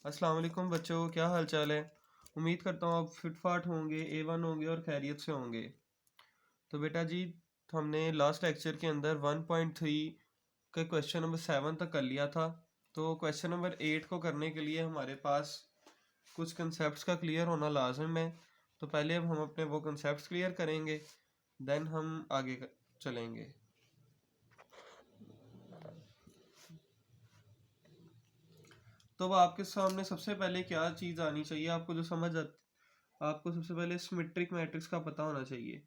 अस्सलाम वालेकुम बच्चों, क्या हाल चाल है। उम्मीद करता हूँ आप फिट फाट होंगे, A1 होंगे और खैरियत से होंगे। तो बेटा जी, हमने लास्ट लेक्चर के अंदर 1.3 के क्वेश्चन नंबर 7 तक कर लिया था। तो क्वेश्चन नंबर 8 को करने के लिए हमारे पास कुछ कंसेप्ट का क्लियर होना लाजम है। तो पहले अब हम अपने वो कंसेप्ट क्लियर करेंगे, देन हम आगे चलेंगे। तो वो आपके सामने सबसे पहले क्या चीज़ आनी चाहिए, आपको जो समझ आपको सबसे पहले सिमेट्रिक मैट्रिक्स का पता होना चाहिए।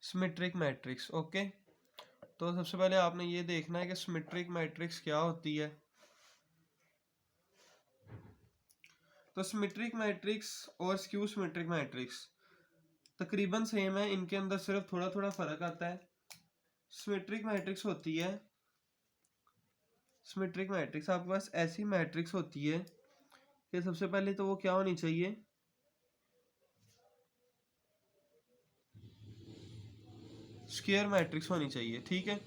Symmetric matrix, okay. तो सबसे पहले आपने ये देखना है कि सिमेट्रिक मैट्रिक्स क्या होती है। तो सिमेट्रिक मैट्रिक्स और स्क्यू सिमेट्रिक मैट्रिक्स तकरीबन सेम है, इनके अंदर सिर्फ थोड़ा थोड़ा फर्क आता है। सिमेट्रिक मैट्रिक्स होती है, सिमेट्रिक मैट्रिक्स आपके पास ऐसी मैट्रिक्स होती है कि सबसे पहले तो वो क्या होनी चाहिए, स्क्वायर मैट्रिक्स होनी चाहिए, ठीक है।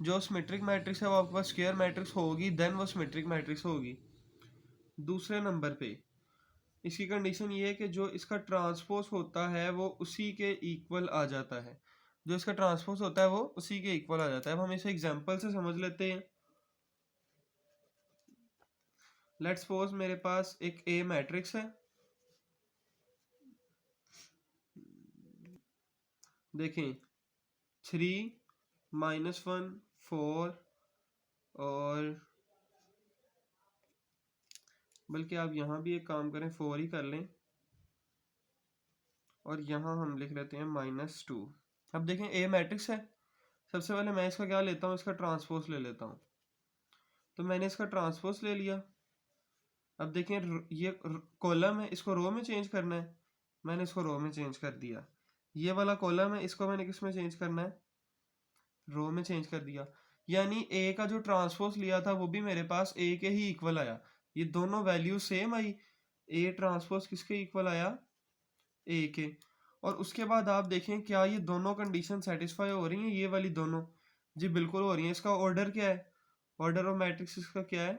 जो सिमेट्रिक मैट्रिक्स है वो आपके पास स्क्वायर मैट्रिक्स होगी, देन वो सिमेट्रिक मैट्रिक्स होगी। दूसरे नंबर पे इसकी कंडीशन ये है कि जो इसका ट्रांसपोज होता है वो उसी के इक्वल आ जाता है। जो इसका ट्रांसपोज होता है वो उसी के इक्वल आ जाता है। अब हम इसे एग्जांपल से समझ लेते हैं। लेट्स सपोज मेरे पास एक ए मैट्रिक्स है। देखें, 3 -1 4 और बल्कि आप यहाँ भी एक काम करें, 4 ही कर लें और यहाँ हम लिख लेते हैं -2। अब देखें ए मैट्रिक्स है। सबसे पहले मैं इसका क्या लेता हूँ, इसका ट्रांसपोज ले लेता हूँ। तो मैंने इसका ट्रांसपोज ले लिया। अब देखें ये कॉलम है, इसको रो में चेंज करना है, मैंने इसको रो में चेंज कर दिया। ये वाला कॉलम है, इसको मैंने किस में चेंज करना है, रो में चेंज कर दिया। यानी ए का जो ट्रांसपोज लिया था वो भी मेरे पास ए के ही इक्वल आया। ये दोनों value same I. A transpose किसके इक्वल आया, ए के। और उसके बाद आप देखें क्या ये दोनों कंडीशन सेटिस्फाई हो रही हैं, ये वाली दोनों। जी बिल्कुल हो रही है। इसका ऑर्डर क्या है, ऑर्डर ऑफ मैट्रिक्स इसका क्या है,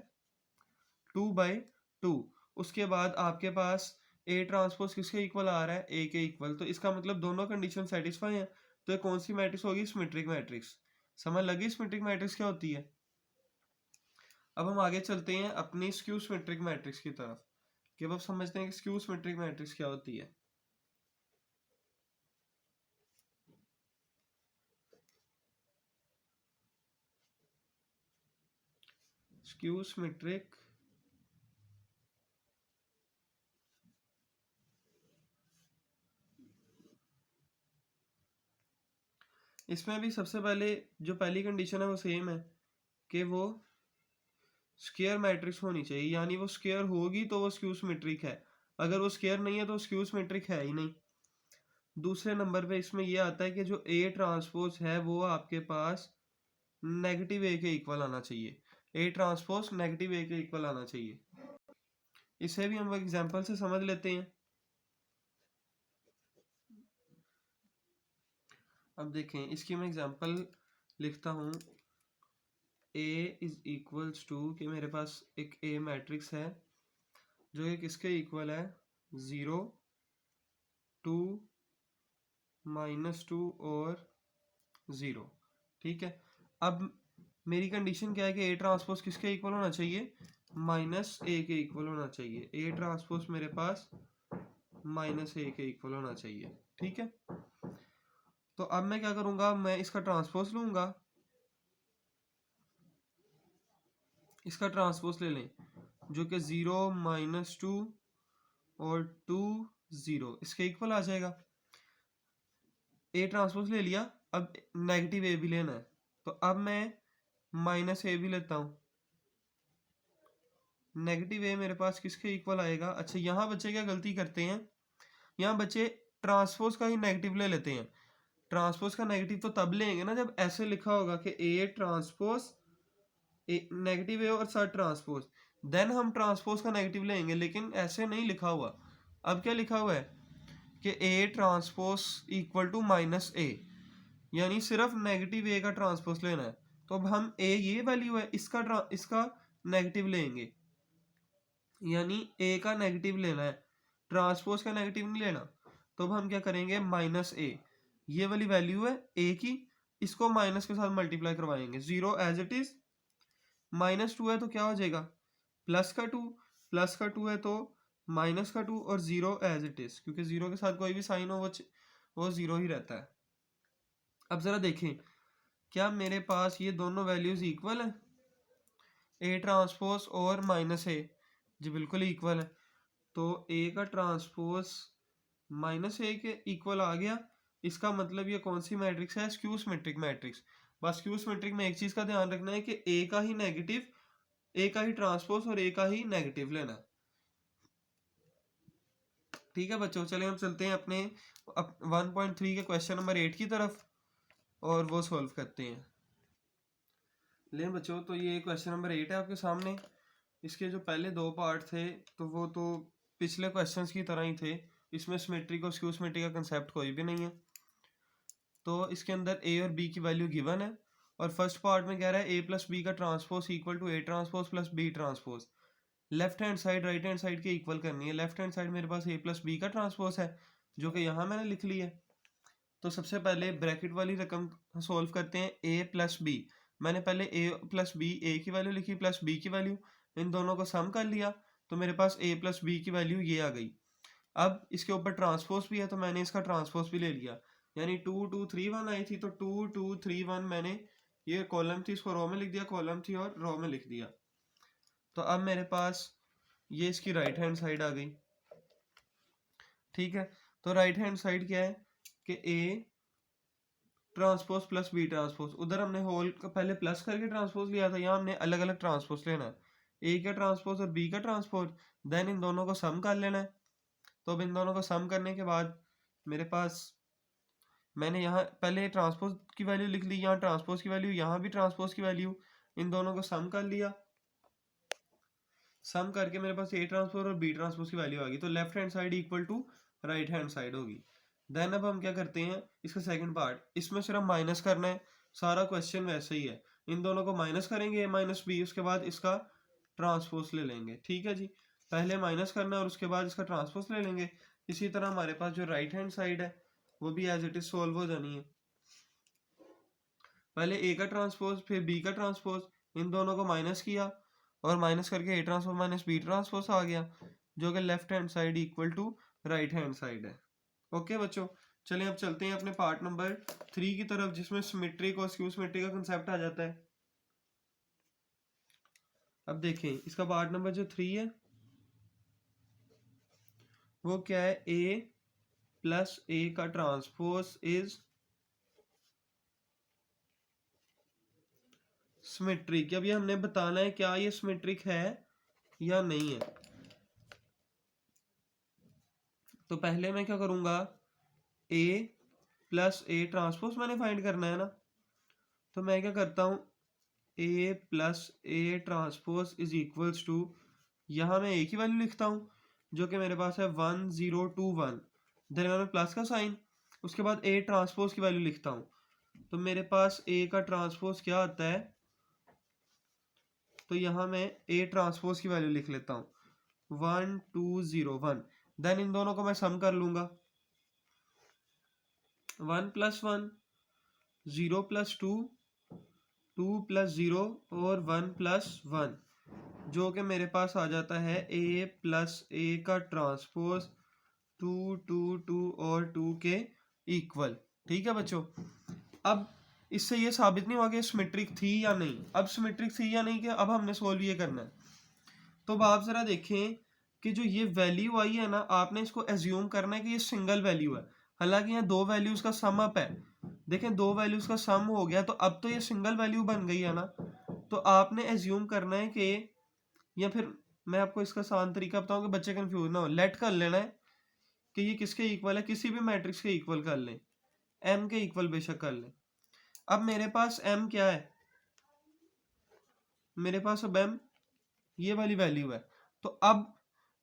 2/2। उसके बाद आपके पास ए ट्रांसपोज किसके इक्वल आ रहा है, ए के इक्वल। तो इसका मतलब दोनों कंडीशन सेटिस्फाई है। तो ये कौन सी मैट्रिक्स होगी, सिमेट्रिक मैट्रिक्स। समझ लगी सिमेट्रिक मैट्रिक्स क्या होती है। अब हम आगे चलते हैं अपनी स्क्यू सिमेट्रिक मैट्रिक्स की तरफ, कि अब आप समझते हैं कि स्क्यू सिमेट्रिक मैट्रिक्स क्या होती है। स्क्यू सिमेट्रिक इसमें भी सबसे पहले जो पहली कंडीशन है वो सेम है कि वो स्क्वायर मैट्रिक्स होनी चाहिए। यानी वो स्क्वायर होगी तो वो स्क्यू सिमेट्रिक है, अगर वो स्क्वायर नहीं है तो स्क्यू सिमेट्रिक है ही नहीं। दूसरे नंबर पे इसमें ये आता है कि जो ए ट्रांसपोज है वो आपके पास नेगेटिव ए के इक्वल आना चाहिए। ए ट्रांसपोज नेगेटिव ए के इक्वल आना चाहिए। इसे भी हम एग्जांपल से समझ लेते हैं। अब देखें, इसकी मैं एग्जांपल लिखता हूँ। ए इज इक्वल्स टू कि मेरे पास एक ए मैट्रिक्स है जो कि किसके इक्वल है, 0 2 -2 और 0, ठीक है। अब मेरी कंडीशन क्या है कि ए ट्रांसपोज किसके इक्वल होना चाहिए, -a के इक्वल होना चाहिए। ए ट्रांसपोज मेरे पास -a के इक्वल होना चाहिए, ठीक है। तो अब मैं क्या करूंगा, मैं इसका ट्रांसपोज लूंगा, इसका ट्रांसपोज ले लें जो कि 0 -2 और 2 0 इसके इक्वल आ जाएगा। ए ट्रांसपोज ले लिया, अब नेगेटिव ए भी लेना है। तो अब मैं -a भी लेता हूँ। नेगेटिव ए मेरे पास किसके इक्वल आएगा। अच्छा, यहाँ बच्चे क्या गलती करते हैं, यहाँ बच्चे ट्रांसपोज का ही नेगेटिव ले लेते हैं। ट्रांसपोज का नेगेटिव तो तब लेंगे ना जब ऐसे लिखा होगा कि ए ट्रांसपोज नेगेटिव ए और साथ ट्रांसपोज, देन हम ट्रांसपोज का नेगेटिव लेंगे। लेकिन ऐसे नहीं लिखा हुआ। अब क्या लिखा हुआ है कि A transpose equal to minus A, यानी सिर्फ नेगेटिव ए का ट्रांसपोज लेना है। तो अब हम ए ये वैल्यू है, इसका नेगेटिव लेंगे, यानी ए का नेगेटिव लेना है, ट्रांसपोज का नेगेटिव नहीं लेना। तो अब हम क्या करेंगे, माइनस ए, ये वाली वैल्यू है ए की, इसको माइनस के साथ मल्टीप्लाई करवाएंगे, 0 एज इट इज, -2 है तो क्या हो जाएगा, प्लस का 2, प्लस का 2 है तो माइनस का 2, और 0 एज इट इज, क्योंकि 0 के साथ कोई भी साइन हो वो 0 ही रहता है। अब ज़रा देखें क्या मेरे पास ये दोनों वैल्यूज़ इक्वल हैं, ए ट्रांसपोज और माइनस ए, जी बिल्कुल इक्वल है। तो ए का ट्रांसपोज माइनस ए के इक्वल आ गया, इसका मतलब ये कौन सी मैट्रिक्स है, स्क्यू सिमेट्रिक मैट्रिक्स। बस स्क्यू सिमेट्रिक में एक चीज़ का ध्यान रखना है कि ए का ही नेगेटिव, ए का ही ट्रांसपोज और ए का ही नेगेटिव लेना। ठीक है बच्चों, चलिए हम चलते हैं अपने 1.3 के क्वेश्चन नंबर 8 की तरफ और वो सॉल्व करते हैं। लें बच्चों, तो ये क्वेश्चन नंबर 8 है आपके सामने। इसके जो पहले दो पार्ट थे तो वो तो पिछले क्वेश्चंस की तरह ही थे, इसमें सिमेट्रिक और स्क्यू सिमेट्रिक का कंसेप्ट कोई भी नहीं है। तो इसके अंदर ए और बी की वैल्यू गिवन है, और फर्स्ट पार्ट में कह रहा है ए प्लस बी का transpose equal to A transpose plus B transpose. Left hand side right hand side के इक्वल करनी है। लेफ्ट हैंड साइड मेरे पास ए प्लस बी का ट्रांसपोज है, जो कि यहाँ मैंने लिख ली है। तो सबसे पहले ब्रैकेट वाली रकम सोल्व करते हैं, ए प्लस बी। मैंने पहले ए प्लस बी, ए की वैल्यू लिखी प्लस बी की वैल्यू, इन दोनों को सम कर लिया, तो मेरे पास ए प्लस बी की वैल्यू ये आ गई। अब इसके ऊपर ट्रांसपोज भी है तो मैंने इसका ट्रांसपोज भी ले लिया, यानी 2 2 3 1 आई थी, तो 2 2 3 1 मैंने, ये कॉलम थी इसको रो में लिख दिया, कॉलम थी और रो में लिख दिया। तो अब मेरे पास ये इसकी राइट हैंड साइड आ गई। ठीक है, तो राइट हैंड साइड क्या है कि A transpose plus B transpose, उधर हमने होल का पहले प्लस करके ट्रांसपोज लिया था, यहाँ हमने अलग अलग ट्रांसपोज लेना है, ए का ट्रांसपोज और बी का ट्रांसपोज, देन इन दोनों को सम कर लेना है। तो अब इन दोनों को सम करने के बाद मेरे पास, मैंने यहाँ पहले ट्रांसपोज की वैल्यू लिख ली, यहाँ ट्रांसपोज की वैल्यू, यहाँ भी ट्रांसपोज की वैल्यू, इन दोनों को सम कर लिया। सम करके मेरे पास ए ट्रांसपोज और बी ट्रांसपोज की वैल्यू आ गई, तो left hand side equal to right hand side होगी। देन अब हम क्या करते हैं, इसका सेकंड पार्ट, इसमें सिर्फ माइनस करना है, सारा क्वेश्चन वैसे ही है, इन दोनों को माइनस करेंगे ए माइनस बी, उसके बाद इसका ट्रांसपोज ले लेंगे। ठीक है जी, पहले माइनस करना है और उसके बाद इसका ट्रांसपोज ले लेंगे। इसी तरह हमारे पास जो राइट हैंड साइड है वो भी एज इट इज सोल्व हो जानी है, पहले ए का ट्रांसपोज फिर बी का ट्रांसपोज, इन दोनों को माइनस किया और माइनस करके A transpose minus B transpose आ गया, जो कि left hand side equal to right hand side है। ओके बच्चों, चलिए अब चलते हैं अपने पार्ट नंबर 3 की तरफ, जिसमें सिमेट्रिक और स्क्यू सिमेट्रिक का कंसेप्ट आ जाता है। अब देखें इसका पार्ट नंबर जो 3 है वो क्या है, ए प्लस ए का ट्रांसपोज इज सिमेट्रिक। अब ये हमने बताना है क्या ये सिमेट्रिक है या नहीं है। तो पहले मैं क्या करूंगा, ए प्लस ए ट्रांसपोज मैंने फाइंड करना है ना, तो मैं क्या करता हूँ, A plus A transpose is equals to, यहाँ मैं ए की वैल्यू लिखता हूँ जो कि मेरे पास है 1021, देन मैं प्लस का साइन, उसके बाद ए ट्रांसपोज की वैल्यू लिखता हूँ, तो मेरे पास ए का ट्रांसपोज क्या आता है, तो यहाँ मैं ए ट्रांसपोज की वैल्यू लिख लेता हूँ 1201। देन इन दोनों को मैं सम कर लूंगा, 1 + 1, 0 + 2, 2 + 0 और 1 + 1, जो कि मेरे पास आ जाता है ए प्लस ए का ट्रांसपोज 2 2 2 और 2 के इक्वल। ठीक है बच्चों, अब इससे ये साबित नहीं हुआ कि सिमेट्रिक थी या नहीं, अब सिमेट्रिक थी या नहीं कि अब हमने सोल्व ये करना है। तो अब आप जरा देखें कि जो ये वैल्यू आई है ना, आपने इसको एज्यूम करना है कि ये सिंगल वैल्यू है, हालांकि यहाँ दो वैल्यूज का सम अप है। देखें दो वैल्यूज का सम हो गया, तो अब तो ये सिंगल वैल्यू बन गई है ना, तो आपने एज्यूम करना है कि, या फिर मैं आपको इसका आसान तरीका बताऊं कि बच्चे कंफ्यूज ना हो, लेट कर लेना है कि ये किसके इक्वल है, किसी भी मैट्रिक्स के इक्वल कर लें, एम के इक्वल बेशक कर लें। अब मेरे पास एम क्या है, मेरे पास अब एम ये वाली वैल्यू है। तो अब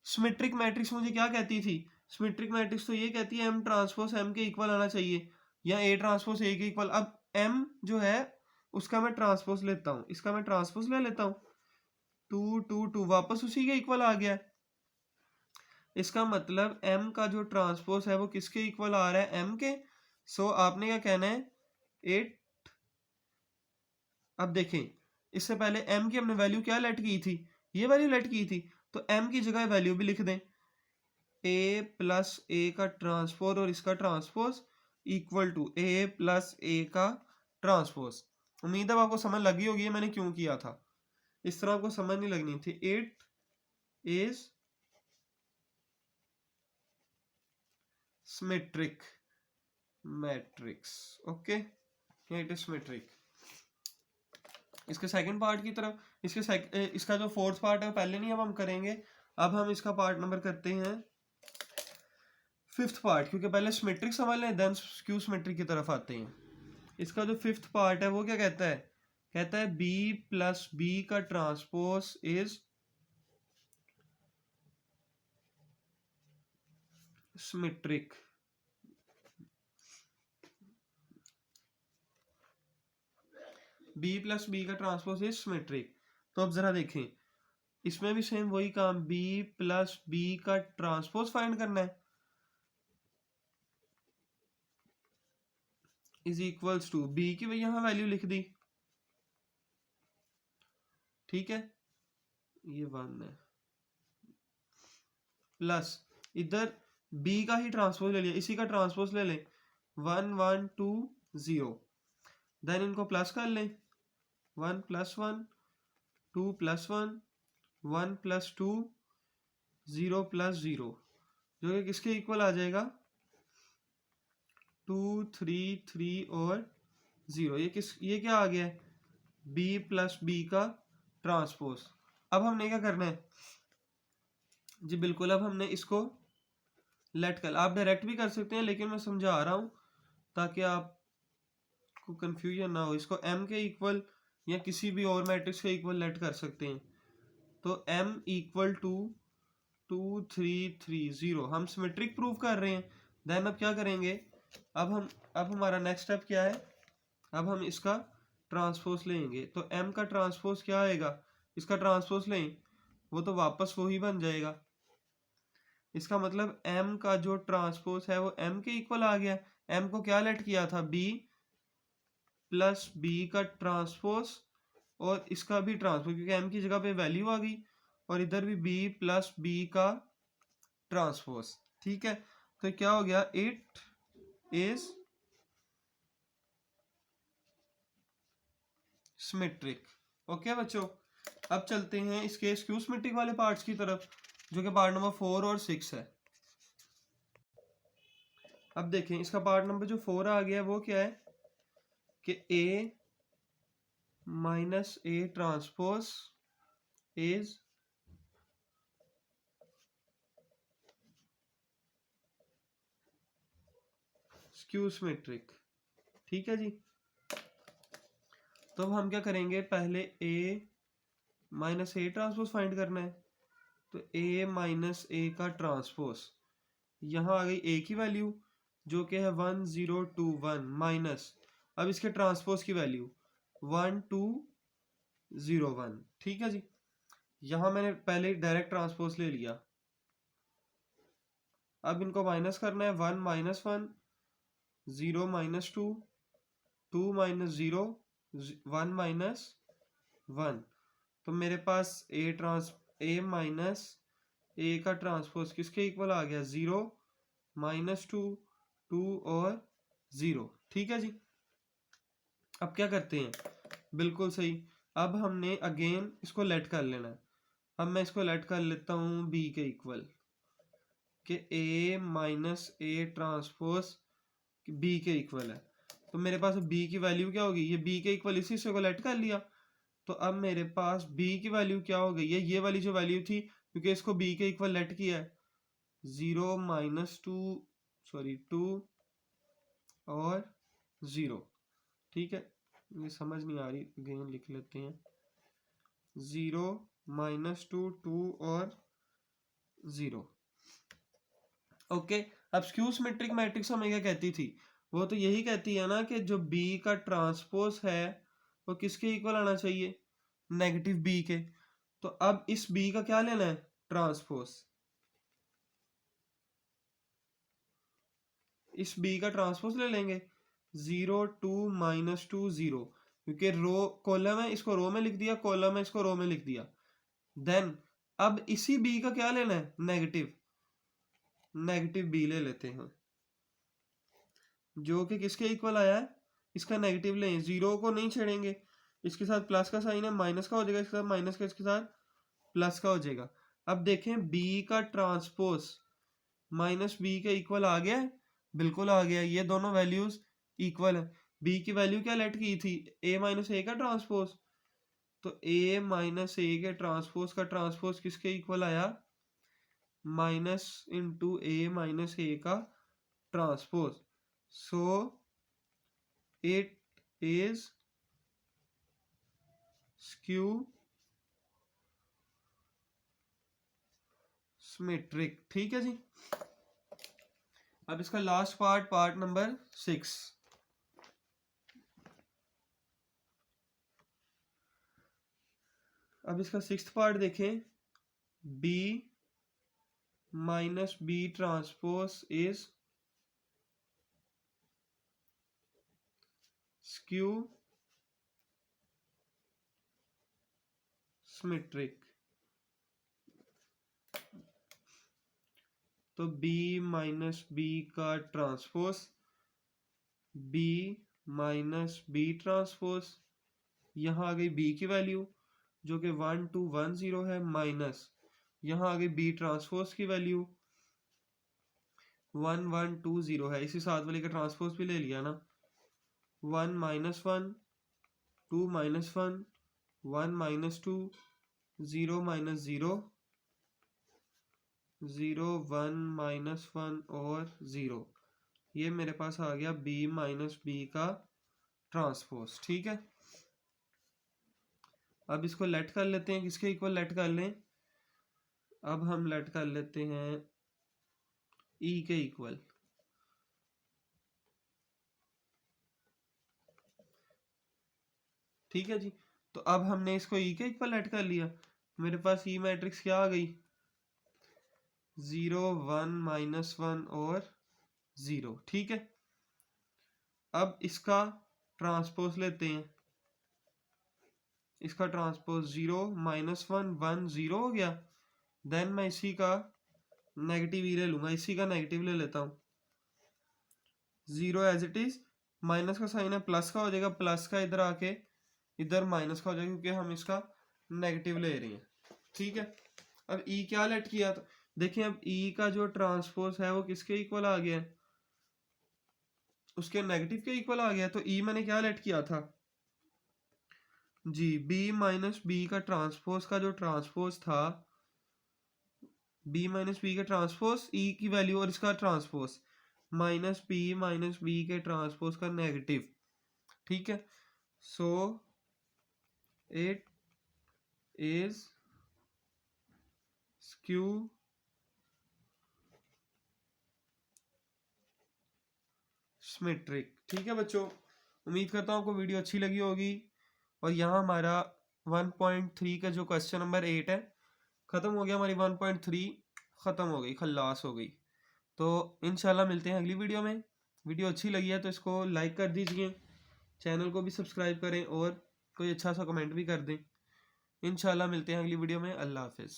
सिमेट्रिक मैट्रिक्स मुझे क्या कहती थी, सिमेट्रिक मैट्रिक्स तो ये कहती है m ट्रांसपोज m के इक्वल आना चाहिए, या a ट्रांसपोज a के इक्वल। अब m जो है उसका मैं ट्रांसपोज लेता हूँ, इसका मैं ट्रांसपोज ले लेता हूँ, 2 2 2 वापस उसी के इक्वल आ गया है। इसका मतलब m का जो ट्रांसपोज है वो किसके इक्वल आ रहा है, m के। सो आपने क्या कहना है, 8। अब देखें, इससे पहले m की हमने वैल्यू क्या लेट की थी, ये वैल्यू लेट की थी, तो m की जगह वैल्यू भी लिख दें, a प्लस a का ट्रांसपोज और इसका transpose equal to a plus a का ट्रांसपोज। उम्मीद है आपको समझ लगी होगी मैंने क्यों किया था, इस तरह आपको समझ नहीं लगनी थी। 8 is symmetric matrix, okay, it is symmetric. इसके सेकंड पार्ट की तरफ, इसका जो फोर्थ पार्ट है पहले नहीं अब हम करेंगे, अब हम इसका पार्ट नंबर करते हैं फिफ्थ पार्ट, क्योंकि पहले सिमेट्रिक समझ लें देन स्क्यू सिमेट्रिक की तरफ आते हैं। इसका जो फिफ्थ पार्ट है वो क्या कहता है, कहता है b प्लस b का transpose is symmetric. b plus b का ट्रांसपोज इज सिमेट्रिक। तो अब जरा देखें, इसमें भी सेम वही काम, b प्लस b का ट्रांसपोज फाइंड करना है, इज इक्वल्स टू b की यहां वैल्यू लिख दी, ठीक है, ये 1 है, प्लस इधर b का ही ट्रांसपोज ले लिया, इसी का ट्रांसपोज ले लें, 1 1 2 0, देन इनको प्लस कर लें, 1 प्लस 1 2 प्लस 1 1 प्लस 2 0 प्लस 0, जो कि किसके इक्वल आ जाएगा, 2 3 3 और 0। ये क्या आ गया है, b प्लस b का ट्रांसपोज। अब हमने क्या करना है जी, बिल्कुल अब हमने इसको लेट कर, आप डायरेक्ट भी कर सकते हैं लेकिन मैं समझा रहा हूं ताकि आपको कंफ्यूजन ना हो। इसको m के इक्वल या किसी भी और मैट्रिक्स के इक्वल लेट कर सकते हैं। तो m इक्वल टू 2 3 3 0, हम सिमेट्रिक प्रूव कर रहे हैं। देन अब क्या करेंगे, अब हमारा नेक्स्ट स्टेप क्या है, अब हम इसका ट्रांसपोज लेंगे। तो m का ट्रांसपोज क्या आएगा, इसका ट्रांसपोज लें, वो तो वापस वही बन जाएगा। इसका मतलब m का जो ट्रांसपोज है वो m के इक्वल आ गया। m को क्या लेट किया था, b प्लस b का ट्रांसपोज और इसका भी ट्रांसपोज, क्योंकि m की जगह पे वैल्यू आ गई, और इधर भी b प्लस b का ट्रांसपोज, ठीक है। तो क्या हो गया, 8 इज सिमेट्रिक। ओके बच्चों, अब चलते हैं इसके स्क्यू सिमेट्रिक वाले पार्ट्स की तरफ, जो कि पार्ट नंबर 4 और 6 है। अब देखें, इसका पार्ट नंबर जो 4 आ गया वो क्या है कि a minus a transpose is skew symmetric, ठीक है जी। तो हम क्या करेंगे, पहले a minus a transpose find करना है। तो a माइनस a का ट्रांसपोज, यहाँ आ गई a की वैल्यू जो कि है 1 0 2 1 माइनस, अब इसके ट्रांसपोज की वैल्यू 1 2 0 1, ठीक है जी। यहाँ मैंने पहले डायरेक्ट ट्रांसपोज ले लिया, अब इनको माइनस करना है, 1 माइनस 1 0 माइनस 2 2 माइनस 0 1 माइनस 1। तो मेरे पास a माइनस a का ट्रांसपोज किसके इक्वल आ गया, 0 माइनस 2 2 और 0, ठीक है जी। अब क्या करते हैं, बिल्कुल सही, अब हमने अगेन इसको लेट कर लेना है। अब मैं इसको लेट कर लेता हूँ b के इक्वल, कि a minus a transpose b के इक्वल है। तो मेरे पास b की वैल्यू क्या होगी, ये b के इक्वल इसी से को लेट कर लिया। तो अब मेरे पास b की वैल्यू क्या हो गई है, ये वाली जो वैल्यू थी, क्योंकि इसको b के इक्वल लेट किया है, 0 माइनस 2 सॉरी 2 और 0, ठीक है। ये समझ नहीं आ रही, अगेन लिख लेते हैं, 0 माइनस 2 2 और 0। ओके, अब स्क्यू सिमेट्रिक मैट्रिक्स हमें क्या कहती थी, वो तो यही कहती है ना कि जो बी का ट्रांसपोज है वो किसके इक्वल आना चाहिए, नेगेटिव बी के। तो अब इस बी का क्या लेना है, ट्रांसपोज। इस बी का ट्रांसपोज ले लेंगे, 0 2 -2 0, क्योंकि रो कॉलम है, इसको रो में लिख दिया, कॉलम है, इसको रो में लिख दिया। देन अब इसी बी का क्या लेना है, नेगेटिव, नेगेटिव बी ले लेते हैं, जो कि किसके इक्वल आया है, इसका नेगेटिव लें, जीरो को नहीं छेड़ेंगे, इसके साथ प्लस का साइन है, माइनस का हो जाएगा, इसके साथ माइनस का, इसके साथ प्लस का हो जाएगा। अब देखें बी का ट्रांसपोज माइनस बी के इक्वल आ गया है, बिल्कुल आ गया, ये दोनों वैल्यूज इक्वल है। बी की वैल्यू क्या लेट की थी, ए माइनस ए का ट्रांसपोज, तो ए माइनस ए के ट्रांसपोज का ट्रांसपोज किसके इक्वल आया, माइनस इंटू ए माइनस ए का transpose. So it is skew symmetric. ठीक है जी। अब इसका लास्ट पार्ट, पार्ट नंबर 6। अब इसका 6th पार्ट देखें, B minus B transpose is skew symmetric. तो बी माइनस बी का transpose, B minus B transpose, यहाँ आ गई बी की वैल्यू जो कि 1 2 1 0 है, माइनस यहाँ आ गई बी ट्रांसपोज की वैल्यू 1 1 2 0 है, इसी साथ वाले का ट्रांसपोज भी ले लिया ना, 1 -1 2 -1 1 -2 0 -0 0 1 -1 और 0, ये मेरे पास आ गया बी माइनस बी का ट्रांसपोज। ठीक है, अब इसको लेट कर लेते हैं, किसके इक्वल लेट कर लें, अब हम लेट कर लेते हैं ई के इक्वल। ठीक है जी, तो अब हमने इसको ई के इक्वल लेट कर लिया, मेरे पास ई मैट्रिक्स क्या आ गई, 0 1 -1 और 0। ठीक है, अब इसका ट्रांसपोज लेते हैं, इसका ट्रांसपोज 0 -1 1 0 हो गया। देन मैं इसी का नेगेटिव ई ले लूंगा, इसी का नेगेटिव ले लेता हूँ, 0 एज इट इज, माइनस का साइन है, प्लस का हो जाएगा, प्लस का इधर आके इधर माइनस का हो जाएगा, क्योंकि हम इसका नेगेटिव ले रहे हैं। ठीक है, अब ई क्या लेट किया, तो देखिए अब ई का जो ट्रांसपोज है वो किसके इक्वल आ गया है, उसके नेगेटिव के इक्वल आ गया। तो ई मैंने क्या लेट किया था जी, बी माइनस बी का ट्रांसपोज का जो ट्रांसपोज था, बी माइनस बी का ट्रांसपोज ई की वैल्यू और इसका ट्रांसपोज माइनस बी के ट्रांसपोज का नेगेटिव। ठीक है, so it is skew symmetric. ठीक है बच्चों, उम्मीद करता हूँ आपको वीडियो अच्छी लगी होगी, और यहाँ हमारा 1.3 का जो क्वेश्चन नंबर 8 है ख़त्म हो गया, हमारी 1.3 ख़त्म हो गई, खल्लास हो गई। तो इंशाल्लाह मिलते हैं अगली वीडियो में। वीडियो अच्छी लगी है तो इसको लाइक कर दीजिए, चैनल को भी सब्सक्राइब करें और कोई अच्छा सा कमेंट भी कर दें। इंशाल्लाह मिलते हैं अगली वीडियो में। अल्लाह हाफिज़।